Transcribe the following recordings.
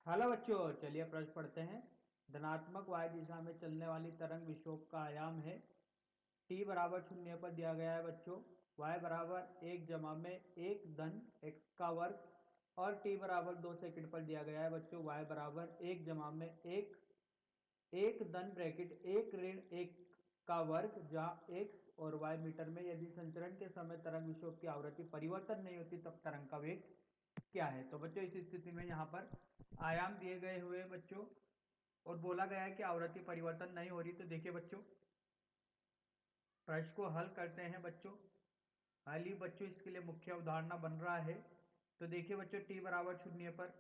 Hello बच्चों, चलिए प्रश्न पढ़ते हैं। धनात्मक y दिशा में चलने वाली तरंग विक्षोभ का आयाम है। t बराबर 0 पर दिया गया है बच्चों। y बराबर 1 जमा में 1 धन x का वर्ग और t बराबर 2 सेकंड पर दिया गया है बच्चों। y बराबर 1 जमा में 1 धन ब्रैकेट 1 ऋण 1 का वर्ग, जहाँ x और y मीटर में। यदि संचरण के समय तरंग विक्षोभ की आवृत्ति परिवर्तन नहीं होती तब तरंग का वेग क्या है। तो बच्चों इस स्थिति में यहाँ पर आयाम दिए गए हुए बच्चों और बोला गया है कि आवृत्ति परिवर्तन नहीं हो रही। तो देखिए बच्चों, प्रश्न को हल करते हैं बच्चों। हाल ही बच्चों इसके लिए मुख्य अवधारणा बन रहा है। तो देखिए बच्चों, t बराबर 0 पर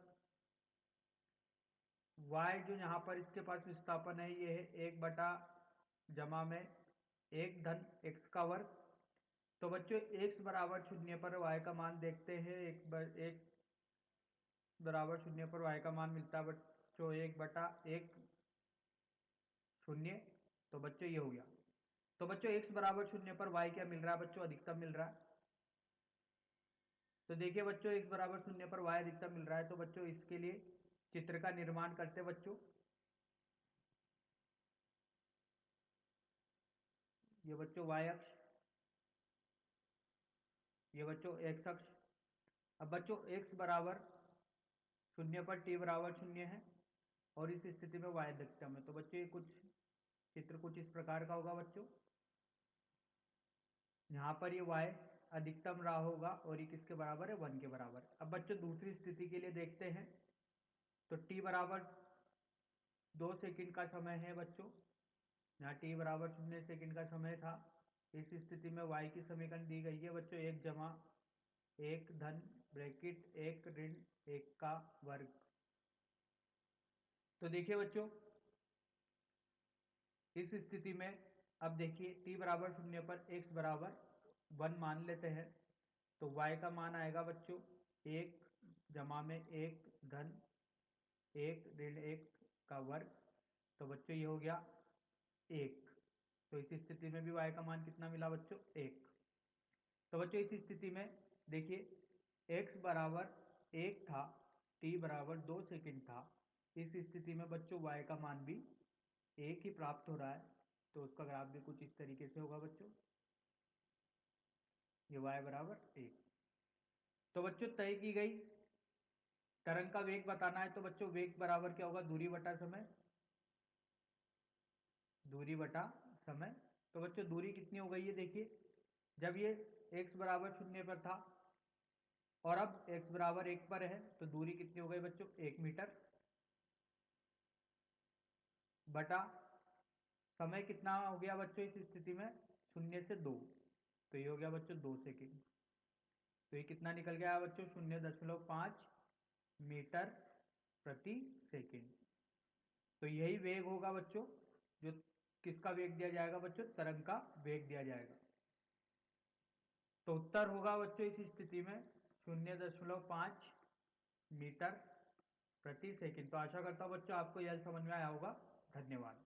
y जो यहाँ पर इसके पास विस्थापन है ये है 1 बटा जमा में 1 धन x का वर्ग। तो बच्चों x बराबर 0 पर y का मान देखते हैं। एक बराबर 0 पर y का मान मिलता है बच्चों 1 बटा 1 0। तो बच्चों ये हो गया। तो बच्चों x बराबर 0 पर y क्या मिल रहा है बच्चों? अधिकतम मिल रहा है। तो देखिए बच्चों, x बराबर 0 पर y अधिकतम मिल रहा है। तो बच्चों इसके लिए चित्र का निर्माण करते बच्चों। ये बच्चों y अक्ष, ये बच्चों x अक्ष। अब बच्चों x बराबर 0 पर t बराबर 0 है और इस स्थिति में y अधिकतम है। तो बच्चों ये कुछ चित्र कुछ इस प्रकार का होगा बच्चों। यहाँ पर ये y अधिकतम रहा होगा और ये किसके बराबर है? 1 के बराबर। अब बच्चों दूसरी स्थिति के लिए देखते हैं। तो t बराबर 2 सेकंड का समय है बच्चों। यहाँ t बराबर 0 सेकंड का समय था। इस स्थिति में y की समीकरण दी गई है बच्चों 1 जमा 1 धन ब्रैकेट 1 ऋण 1 का वर्ग। तो देखिए बच्चों, इस स्थिति में अब देखिए t बराबर 0 पर x बराबर 1 मान लेते हैं। तो y का मान आएगा बच्चों 1 जमा में 1 धन 1 ऋण 1 का वर्ग। तो बच्चों ये हो गया 1। तो इस स्थिति में भी y का मान कितना मिला बच्चों? 1। तो बच्चों इस स्थिति में देखिए x बराबर 1 था, t बराबर 2 सेकंड था। इस स्थिति में बच्चों y का मान भी 1 ही प्राप्त हो रहा है। तो उसका ग्राफ भी कुछ इस तरीके से होगा बच्चों। ये y बराबर 1। तो बच्चों तय की गई तरंग का वेग बताना है। तो बच्चों वेग बराबर क्या होगा? दूरी बटा समय। दूरी बटा समय। तो बच्चों दूरी कितनी हो गई है? देखिए, जब ये x बराबर 0 पर था और अब x बराबर 1 पर है तो दूरी कितनी हो गई बच्चों? 1 मीटर। बटा समय कितना हो गया बच्चों इस स्थिति में? 0 से 2। तो ये हो गया बच्चों 2 सेकेंड। तो ये कितना निकल गया बच्चों? 0.5 मीटर प्रति सेकेंड। तो यही वेग होगा बच्चों, जो किसका वेग दिया जाएगा बच्चों? तरंग का वेग दिया जाएगा। तो उत्तर होगा बच्चों इस स्थिति में 0.5 मीटर प्रति सेकंड। तो आशा करता हूं बच्चों आपको यह समझ में आया होगा। धन्यवाद।